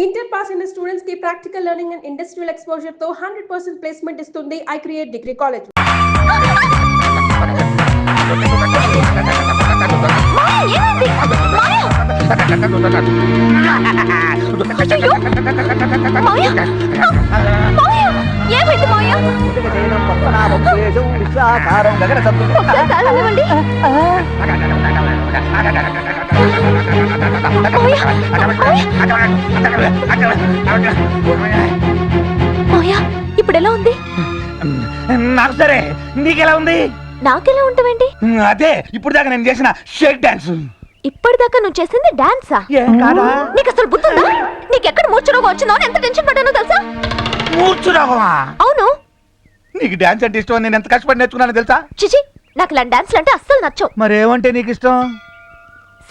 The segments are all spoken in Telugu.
ఇంటర్ పాస్ అయిన స్టూడెంట్స్ కి practical learning and industrial exposure తో 100% ప్లేస్మెంట్ ఇస్తుంది ఐ క్రియేట్ డిగ్రీ కాలేజ్. ఇప్పుడు ఎలా ఉంది? నాకు సరే, నీకెలా ఉంది? నాకెలా ఉంటావేంటి? అదే ఇప్పుడు దాకా నేను చేసిన షేక్ డాన్స్. ఇప్పటిదాకా నువ్వు చేసింది డాన్సా? నీకు అసలు బుద్ధి ఉందా? నీకెక్కడ మూర్ఛరోగం వచ్చిందో ఎంత టెన్షన్ పడ్డానో తెలుసా? మూర్ఛరోగమా? అవును. నీకు డాన్స్ అంటే ఇష్టం, నేను ఎంత కష్టపడి నేర్చుకున్నానో తెలుసా? చిచి, నాకు ఇలా డాన్స్లు అంటే అస్సలు నచ్చవు. మరేమంటే నీకు ఇష్టం?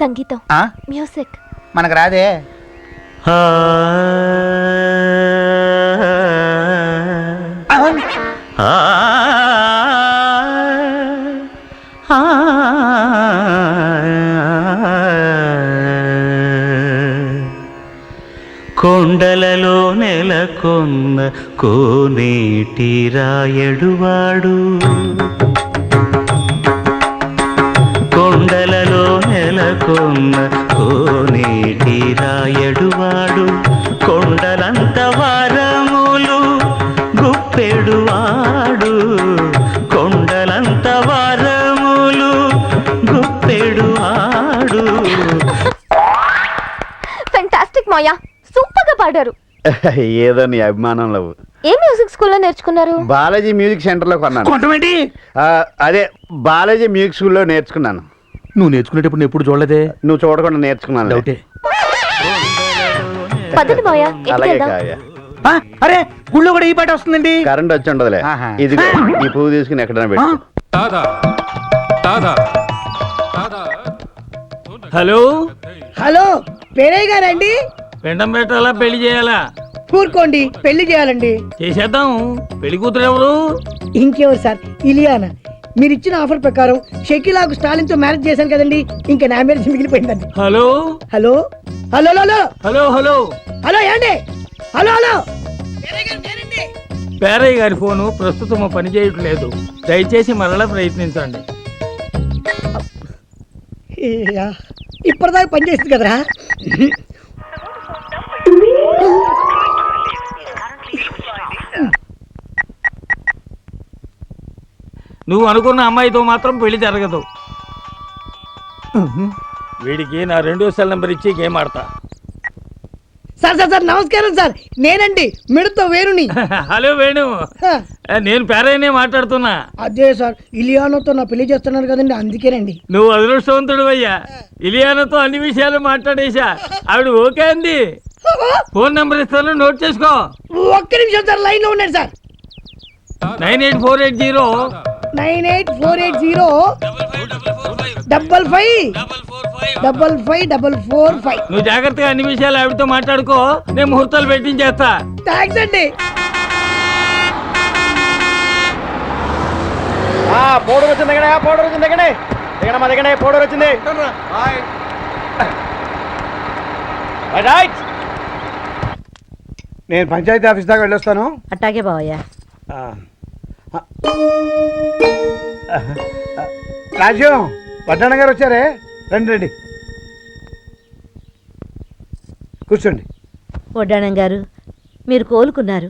సంగీతం, మ్యూజిక్. మనకు రాదే. కొండలలో నెలకొన్న కోనేటి రాయడువాడు, కొండలలో నెలకొన్న కోనేటి రాయడువాడు, కొండలంత వారములు గుప్పెడువాడు, కొండలంత వారములు గుప్పెడువాడు. ఫెంటాస్టిక్ మాయా, సూపర్ గా పాడారు. ఏదో నీ అభిమానంలో. ఏ మ్యూజిక్ స్కూల్లో నేర్చుకున్నారు? బాలాజీ మ్యూజిక్ సెంటర్ లో కొన్నాను. అదే బాలాజీ మ్యూజిక్ స్కూల్లో నేర్చుకున్నాను. నువ్వు నేర్చుకునేటప్పుడు ఎప్పుడు చూడలేదే. నువ్వు చూడకుండా నేర్చుకున్నాను. డౌటే. పద్ధతి మాయా. అలాగే కావ్య. అరే గుళ్ళో కూడా ఈ పాట వస్తుందండి. కరెంట్ వచ్చి ఉండదులే. ఇదిగో ఈ పువ్వు తీసుకుని ఎక్కడైనా పెట్టు. హలో హలో, పేరయ్య గారండి? పెండం పెట్టాలా, పెళ్లి చేయాలా? కూరుకోండి, పెళ్లి చేయాలండి. చేసేద్దాం. పెళ్లి కూతురు ఎవరు? ఇంకెవరు సార్, ఇలియానా. మీరు ఇచ్చిన ఆఫర్ ప్రకారం షకీలాకు స్టాలిన్ తో మ్యారేజ్ చేశాను కదండి, ఇంకా నా మ్యారేజ్ మిగిలిపోయిందండి. Hello hello hello hello hello hello hello ఏండి? హలో హలో, పేరయ్య గారి ఫోను ప్రస్తుతం పని చేయట్లేదు, దయచేసి మరలా ప్రయత్నించండి. ఇప్పటిదాకా పనిచేస్తుంది కదరా. నువ్వు అనుకున్న అమ్మాయితో మాత్రం పెళ్లి జరగదు. వీడికి నా 2వ సెల్ నెంబర్ ఇచ్చి గేమ్ ఆడతా. సార్ సార్ సార్ నమస్కారం సార్, నేనండి మిడతో వేణుని. హలో వేణు, నేను పేరయ్యనే మాట్లాడుతున్నా. అదే సార్, ఇలియానాతో నా పెళ్లి చేస్తున్నారు కదండి, అందుకేనండి. నువ్వు అదృష్టవంతుడు అయ్యా, ఇలియానాతో అన్ని విషయాలు మాట్లాడేశా. ఆవిడ ఓకే అంది. ఫోన్ నెంబర్ ఇస్తాను, నోట్ చేసుకో. ఒక్క నిమిషం సార్, లైన్ లో ఉన్నాడు సార్. 98480 555555. నువ్వు జాగ్రత్తగా అన్ని విషయాలు ఆవిడతో మాట్లాడుకో, నేను ముహూర్తాలు పెట్టించేస్తా. థాంక్స్ అండి. పౌడర్ వచ్చింది దిగనే, పౌడర్ వచ్చింది దిగనే, దిగనమ్మా దిగనే, పౌడర్ వచ్చింది. నేను పంచాయతీ ఆఫీస్ దాకా వెళ్ళొస్తాను. అట్టాగే బావయ్యా. రాజు, పట్టణ గారు వచ్చారే, రండి రండి కూర్చోండి. వడ్డాణం గారు, మీరు కోలుకున్నారు,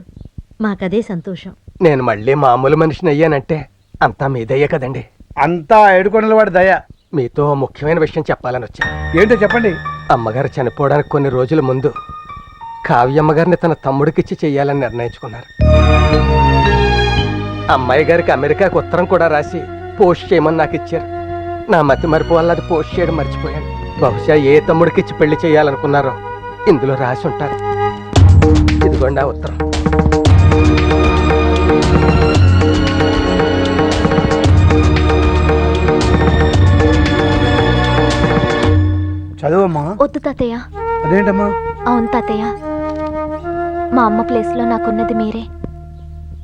మాకదే సంతోషం. నేను మళ్ళీ మామూలు మనిషిని అయ్యానంటే అంతా మీదయ్యే కదండి. అంతా ఏడుకొండల వాడి దయ. మీతో ముఖ్యమైన విషయం చెప్పాలని వచ్చా. ఏంటో చెప్పండి. అమ్మగారు చనిపోవడానికి కొన్ని రోజుల ముందు కావ్యమ్మగారిని తన తమ్ముడికిచ్చి చెయ్యాలని నిర్ణయించుకున్నారు. అమ్మాయి గారికి అమెరికాకు ఉత్తరం కూడా రాసి పోస్ట్ చేయమని నాకు ఇచ్చారు. నా మతి మరిపు వల్ల అది పోస్ట్ చేయడం మర్చిపోయాను. బహుశా ఏ తమ్ముడికిచ్చి పెళ్లి చేయాలనుకున్నారో ఇందులో రాసి ఉంటారు. ఇదిగోండి ఆ ఉత్తరం. చదువమ్మా. వద్దు తాతయ్య. అదేంటమ్మా? అవును తాతయ్య, మా అమ్మ ప్లేస్లో నాకున్నది మీరే.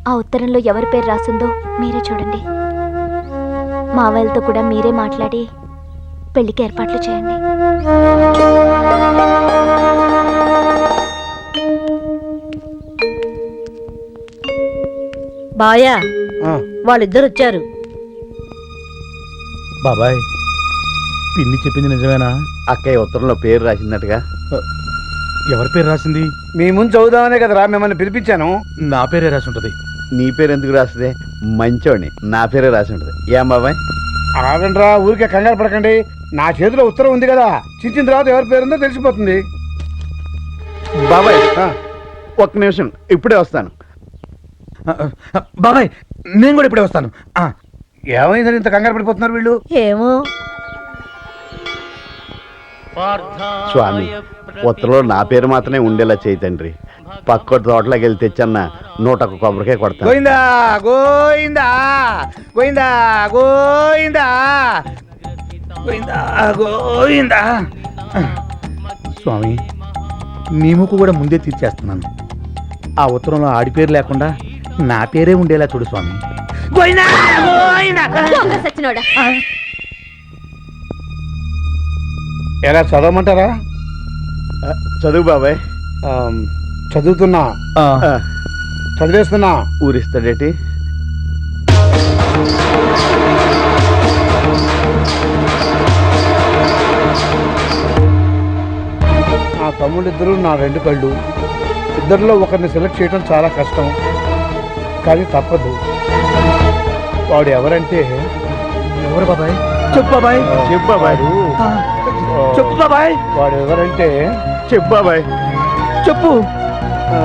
ఆ ఉత్తరంలో ఎవరి పేరు రాసిందో మీరే చూడండి. మావయ్యలతో కూడా మీరే మాట్లాడి పెళ్లికి ఏర్పాట్లు చేయండి. బాయా ఆ, వాళ్ళిద్దరు వచ్చారు. బాబాయ్ పిన్ని చెప్పింది నిజమేనా? అక్కయ్య ఉత్తరంలో పేరు రాసిందట్టుగా. ఎవరి పేరు రాసింది? మీ ముందు చదువుదామనే కదరా మిమ్మల్ని పిలిపించాను. నా పేరే రాసి ఉంటది. నీ పేరు ఎందుకు రాస్తుంది? మంచోడిని, నా పేరే రాసి ఉంటుంది. ఏం బాబాయ్? ఆగండ్రా, ఊరికే కంగారు పడకండి. నా చేతిలో ఉత్తరం ఉంది కదా, చించిన తర్వాత ఎవరి పేరుందో తెలిసిపోతుంది. బాబాయ్ ఆ, ఒక్క నిమిషం, ఇప్పుడే వస్తాను. బాబాయ్ నేను కూడా ఇప్పుడే వస్తాను. ఏమైందని ఇంత కంగారు పడిపోతున్నారు వీళ్ళు? ఏమో స్వామి, ఉత్తరంలో నా పేరు మాత్రమే ఉండేలా చేయి తండ్రి. పక్క తోటలోకి వెళ్ళి తెచ్చన్న 101 కొబ్బరికాయ కొడతాను. గోయిందా గోయిందా గోయిందా గోయిందా గోయిందా గోయిందా. స్వామి నీ ముక్కు కూడా ముందే తీర్చేస్తున్నాను. ఆ ఉత్తరంలో ఆడి పేరు లేకుండా నా పేరే ఉండేలా చూడు స్వామి. గోయిందా గోయిందా. సచ్చినోడా, ఎలా చదవమంటారా? చదువు బాబాయ్. చదువుతున్నా, ఆ, చదివేస్తున్నా. ఊరిస్తాడేటి? నా తమ్ముళ్ళిద్దరూ నా 2 కళ్ళు. ఇద్దరిలో ఒకరిని సెలెక్ట్ చేయడం చాలా కష్టం, కానీ తప్పదు. వాడు ఎవరంటే ఎవరు బాబాయ్? చెప్పు బాబాయ్. చెప్పు బాబాయ్. చెప్పు బాబాయ్. వాడు ఎవరంటే చెప్పు బాబాయ్. చెప్పు ఆ,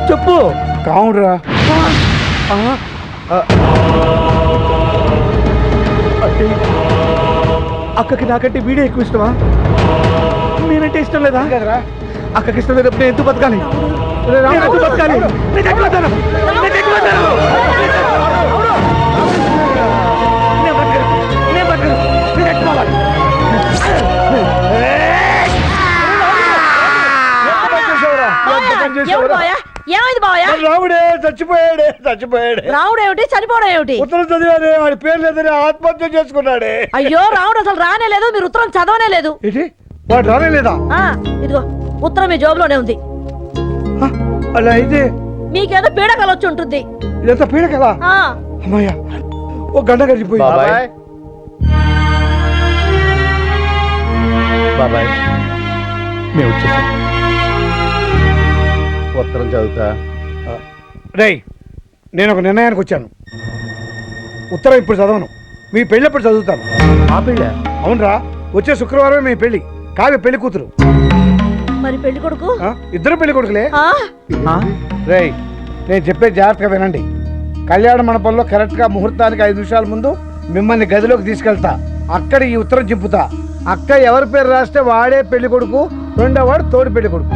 చెప్పు. కావుడురా. అంటే అక్కకి నాకంటే వీడే ఎక్కువ ఇష్టమా? నేనంటే ఇష్టం లేదా? కదరా. అక్కకి ఇష్టం లేనప్పుడు నేను ఎందుకు బతకాలి? నేను ఎందుకు బతకాలి? నేను ఎట్లా బతకను? నేను ఎట్లా బతకను? నేను బతకను. నేను బతకను. నేను ఎట్లా పోవాలి? ఏమిటి బాయా? ఏమైంది బాయా? రాముడే చచ్చిపోయాడే చచ్చిపోయాడే. రావుడు ఏమిటి, చనిపోవడం ఏమిటి? ఉత్తరం చదివాడే, వాడి పేరు లేదని ఆత్మహత్య చేసుకున్నాడే. అయ్యో రావుడు అసలు రానే లేదు, మీరు ఉత్తరం చదవనే లేదు. ఏంటి, వాడు రానేలేదా? ఆ ఇదిగో ఉత్తరం మీ జోబులోనే ఉంది. అలా అయితే మీకేదో పీడకలు వచ్చి ఉంటుంది. ఇదంతా పీడ కదా. ఆ అమ్మయ్యా, ఓ గంట గడిచిపోయింది. బాబాయ్ బాబాయ్ మేము వచ్చేసాం. ఉత్తరం చదువుతా. రేయ్, నేను ఒక నిర్ణయానికి వచ్చాను. ఉత్తరం ఇప్పుడు చదవను, మీ పెళ్ళప్పుడు చదువుతాను. ఆ పెళ్ళ అవునరా, వచ్చే శుక్రవారమే మీ పెళ్లి. కావ్య పెళ్లి కూతురు. మరి పెళ్లి కొడుకు? ఇద్దరు పెళ్లి కొడుకులే. ఆ రేయ్, నేను చెప్పే జాగ్రత్తగా వినండి. కళ్యాణ మండపంలో కరెక్ట్గా ముహూర్తానికి 5 నిమిషాల ముందు మిమ్మల్ని గదిలోకి తీసుకెళ్తా. అక్కడ ఈ ఉత్తరం చింపుతా. అక్క ఎవరి పేరు రాస్తే వాడే పెళ్లి కొడుకు, రెండో వాడు తోడు పెళ్లి కొడుకు.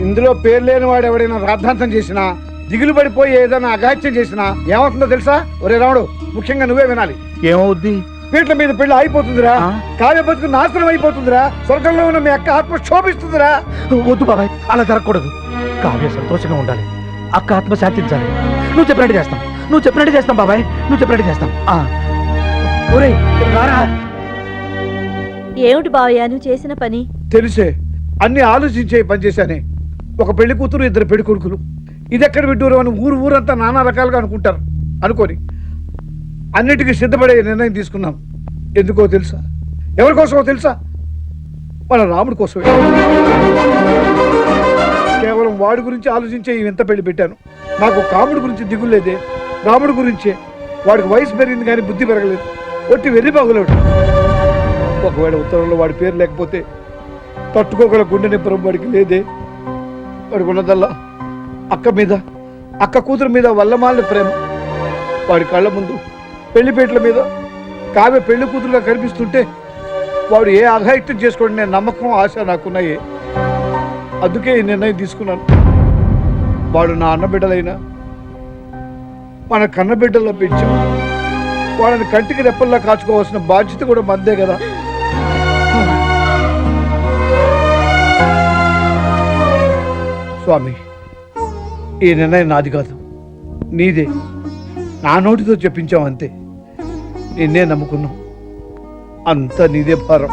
ఇందులో పేరు లేని వాడు ఎవడైనా రాద్ధాంతం చేసినా, దిగులు పడిపోయి ఏదైనా అగాత్యం చేసినా ఏమవుతుందో తెలుసా? ఒరే రాముడు, ముఖ్యంగా నువ్వే వినాలి. ఏమవుద్ది? పీట్ల మీద పెళ్లి అయిపోతుందిరా. కావ్య బతుకు నాశనం అయిపోతుందిరా. స్వర్గంలో ఉన్న మీ అక్క ఆత్మ శోభిస్తుందిరా. వద్దు బాబాయ్, అలా జరగకూడదు. కావ్య సంతోషంగా ఉండాలి, అక్క ఆత్మ శాంతించాలి. నువ్వు చెప్పినట్టు చేస్తాం, నువ్వు చెప్పినట్టు చేస్తాం బాబాయ్, నువ్వు చెప్పినట్టు చేస్తాం. ఒరేయ్ రారా. ఏమిటి బావయ్యా నువ్వు చేసిన పని? తెలిసే అన్ని ఆలోచించే పని చేశానే. ఒక పెళ్లి కూతురు, 2 పెళ్లి కొడుకులు. ఇది ఎక్కడ విడ్డూరం అని ఊరంతా నానా రకాలుగా అనుకుంటారు. అనుకోని అన్నిటికీ సిద్ధపడే నిర్ణయం తీసుకున్నాం. ఎందుకో తెలుసా? ఎవరి కోసమో తెలుసా? మన రాముడి కోసమే. కేవలం వాడి గురించి ఆలోచించే ఈ వింత పెళ్లి పెట్టాను. నాకు కాముడి గురించి దిగులు లేదే, రాముడి గురించే. వాడికి వయసు పెరిగింది కానీ బుద్ధి పెరగలేదు. ఒట్టి వెర్రి బాగులేడు. ఒకవేళ ఉత్తరంలో వాడి పేరు లేకపోతే తట్టుకోగల గుండె నింపరం వాడికి లేదే. వాడికి ఉన్నదల్లా అక్క మీద, అక్క కూతురు మీద వల్లమాలిన ప్రేమ. వాడి కళ్ళ ముందు పెళ్లిపేటల మీద కావ్య పెళ్లి కూతురుగా కనిపిస్తుంటే వాడు ఏ అఘాయిత్యం చేసుకోండి నేను నమ్మకం, ఆశ నాకున్నాయి. అందుకే ఈ నిర్ణయం తీసుకున్నాను. వాడు నా అన్నబిడ్డలైనా మన కన్నబిడ్డల్లో పెంచాం. వాళ్ళని కంటికి రెప్పల్లా కాచుకోవాల్సిన బాధ్యత కూడా మందే కదా. స్వామి, ఈ నిర్ణయం నాది కాదు, నీదే. నా నోటితో చెప్పించావు అంతే. నిన్నే నమ్ముకున్నావు, అంతా నీదే భారం.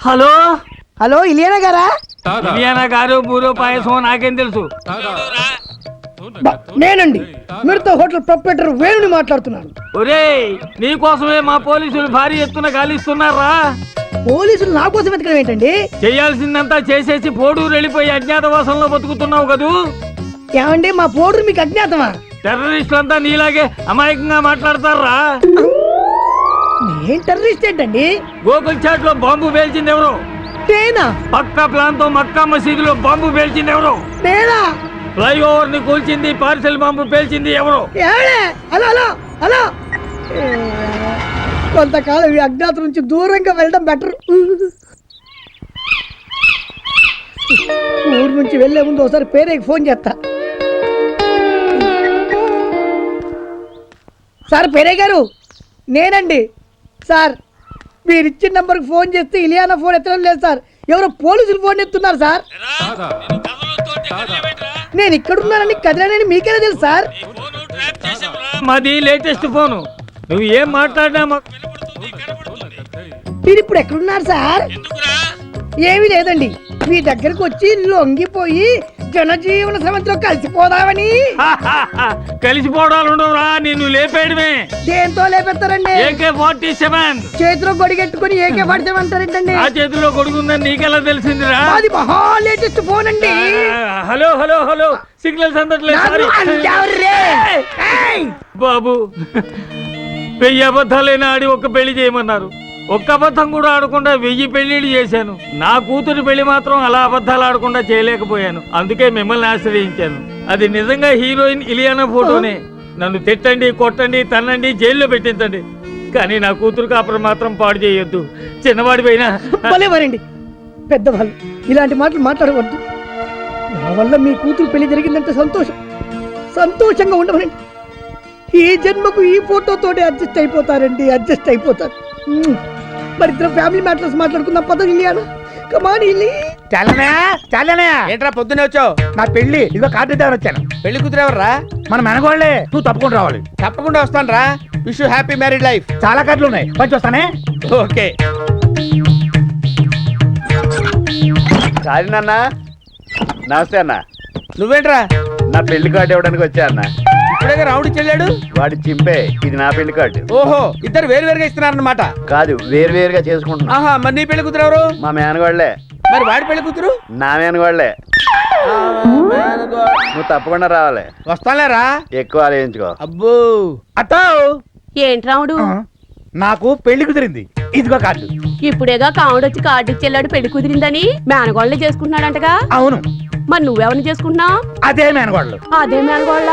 హలో హలో ఇలియానా గారా? ఇలియానా గారు బూరో పాయసం నాకేం తెలుసు. నేనండి మీరుతో హోటల్ ప్రొపరేటర్ వేణుని మాట్లాడుతున్నాను. ఒరేయ్ నీకోసమే మా పోలీసులు భారీ ఎత్తున గాలిస్తున్నారా. పోలీసులు నా కోసం వెతకడం ఏంటండి? చేయాల్సిందంతా చేసేసి పోడూరు వెళ్ళిపోయి అజ్ఞాతవాసంలో బతుకుతున్నావు కదూ. ఏమండి మా పోడూరు మీకు అజ్ఞాతమా? టెర్రరిస్టులంతా నీలాగే అమాయకంగా మాట్లాడతారా. నేను టెర్రరిస్ట్ ఏంటండి? గోకుల్ చాట్ లో బాంబు పేల్చింది ఎవరు? నేనా? పక్కా ప్లాన్ తో మక్కా మసీదులో బాంబు పేల్చింది ఎవరు? నేనా? ఫ్లైఓవర్ ని కూల్చింది, పార్సెల్ బాంబు పేల్చింది ఎవరు? ఏడే? హలో హలో హలో కొంతకాలం ఈ అజ్ఞాతం నుంచి దూరంగా వెళ్ళడం బెటర్. ఊరు నుంచి వెళ్లే ముందు ఒకసారి పేరేకి ఫోన్ చేస్తా. సార్ పేరే గారు నేనండి సార్. మీరు ఇచ్చిన నంబర్కి ఫోన్ చేస్తే ఇలియానా ఫోన్ ఎత్తడం లేదు సార్. ఎవరో పోలీసులు ఫోన్ ఎత్తున్నారు సార్. నేను ఇక్కడున్నానని కదిలేనని మీకేనా తెలుసు సార్? మాది లేటెస్ట్ ఫోను. నువ్వు ఏం మాట్లాడినా మాకు మీరు ఇప్పుడు ఎక్కడున్నారు సార్? ఏమీ లేదండి, మీ దగ్గరకు వచ్చి లొంగిపోయి జనజీవన శ్రమంతో కలిసిపోదామని. కలిసిపోవడాలు ఉండవురా, నిన్ను లేపేయడమే. దేంతో లేపెత్తారండి? AK-47 చేతిలో గొడిగెట్టుకుని AK-47 అంటారేంటండి? ఆ చేతిలో కొడుకుందని నీకెలా తెలిసిందిరా? అది మహా లేటెస్ట్ ఫోన్ అండి. హలో హలో హలో సిగ్నల్స్ అందట్లేదు. నన్ను అంటావుర్రే. ఏయ్! బాబు 1000 అబద్ధాలైనా ఆడి ఒక్క పెళ్లి చేయమన్నారు. ఒక్క అబద్ధం కూడా ఆడకుండా 1000 పెళ్లిళ్ళు చేశాను. నా కూతురి పెళ్లి మాత్రం అలా అబద్ధాలు ఆడకుండా చేయలేకపోయాను. అందుకే మిమ్మల్ని ఆశ్రయించాను. అది నిజంగా హీరోయిన్ ఇలియానా ఫోటోనే. నన్ను తిట్టండి, కొట్టండి, తన్నండి, జైల్లో పెట్టించండి, కానీ నా కూతురు కాపురం మాత్రం పాడు చేయొద్దు. చిన్నవాడి పైన భలేవారండి పెద్దవాళ్ళు, ఇలాంటి మాటలు మాట్లాడవద్దు. నా వల్ల మీ కూతురు పెళ్లి జరిగిందంటే సంతోషంగా ఉండవనండి. ఈ జన్మకు ఈ ఫోటోతోటి అడ్జస్ట్ అయిపోతారు. మరి ఇద్దరు ఫ్యామిలీ మ్యాటర్స్ మాట్లాడుకుందాం పద ఇలియానా. కమాన్ ఇలి. చాలనే ఏంట్రా పొద్దునే వచ్చావు? నా పెళ్లి ఇదిగో కార్డు ఇద్దామని వచ్చాను. పెళ్లి కూతురు ఎవర్రా? మన మెనగోళ్లే. నువ్వు తప్పకుండా రావాలి. తప్పకుండా వస్తాను రా. Wish you happy married life. చాలా కార్డులు ఉన్నాయి, పంచి వస్తానే. ఓకే. సారీ నాన్న. నమస్తే అన్న. నువ్వేంట్రా? నా పెళ్లి కార్డు ఇవ్వడానికి వచ్చా అన్న. ఇప్పుడే రౌండ్ చెల్లాడు. వాడి చింపే, ఇది నా పెళ్లి కార్డు. ఓహో, ఇద్దరు వేరు వేరుగా ఇస్తున్నారన్నమాట. కాదు, వేరుగా చేసుకుంటున్నా. ఆహా, మరి నీ పెళ్లి కూతురు ఎవరు? మా మేనగోళ్లే. మరి వాడి పెళ్లి కూతురు? నా మేనగోళ్లే. నువ్వు తప్పకుండా రావాలి. వస్తాలేరా. ఎక్కువ ఆలోచించుకో. అబ్బో. అత్తో ఏంటి రాముడు? నాకు పెళ్లి కుదిరింది, ఇదిగో కార్డు. ఇప్పుడేగా కాముడు వచ్చి కార్డు ఇచ్చేళ్ళాడు పెళ్లి కుదిరిందని. మేనగోళ్ళని చేసుకుంటున్నాడంటగా. అవును. మరి నువ్వెవరిని చేసుకుంటున్నావు? అదే మేనగోళ్ళు. అదే మేనగోళ్ళ.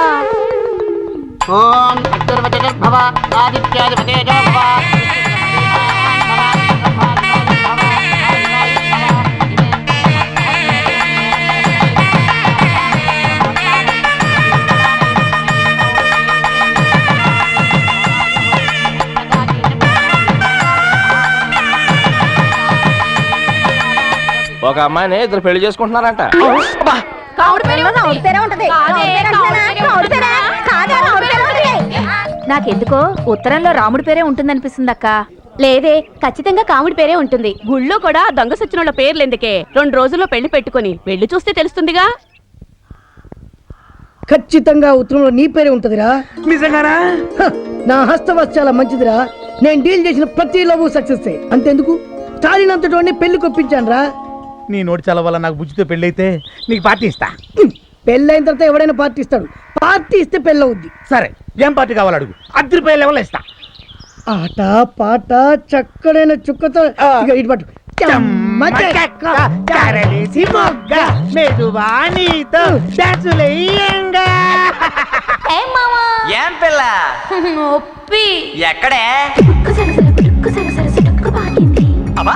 ఒక అమ్మాయిని ఇద్దరు పెళ్లి చేసుకుంటున్నారంట. నాకెందుకో ఉత్తరంలో రాముడి పేరే ఉంటుందనిపిస్తుంది అక్క. లేదే, ఖచ్చితంగా కాముడి పేరే ఉంటుంది. గుళ్ళో కూడా దొంగ సచ్చినోళ్ళ పేర్లు ఎందుకే? 2 రోజుల్లో పెళ్లి పెట్టుకుని వెళ్ళి చూస్తే తెలుస్తుందిగా. ఖచ్చితంగా ఉత్తరంలో నీ పేరే ఉంటదిరా. నిజంగానా? నా హస్తవాస్ చాలా మంచిదిరా. నేను డీల్ చేసిన ప్రతి లవ్ సక్సెస్. అంతెందుకు స్టాలిన్ అంతటోని పెళ్లి కొప్పించాను రా. నీ నోటి చాలా వల్ల నాకు బుజ్జితో పెళ్ళైతే నీకు పార్టీ ఇస్తా. పెళ్ళైన తర్వాత ఎవడైనా పార్టీ ఇస్తాడు. పార్టీ ఇస్తే పెళ్ళి అవుద్ది. సరే, ఏం పార్టీ కావాలి అడుగు, ₹10 లెవెల్ ఇస్తా. ఆట పాట చక్కడైన చుక్కతో ఇక ఇటు పట్టు. ఏం పిల్ల ఎక్కడే? అబ్బా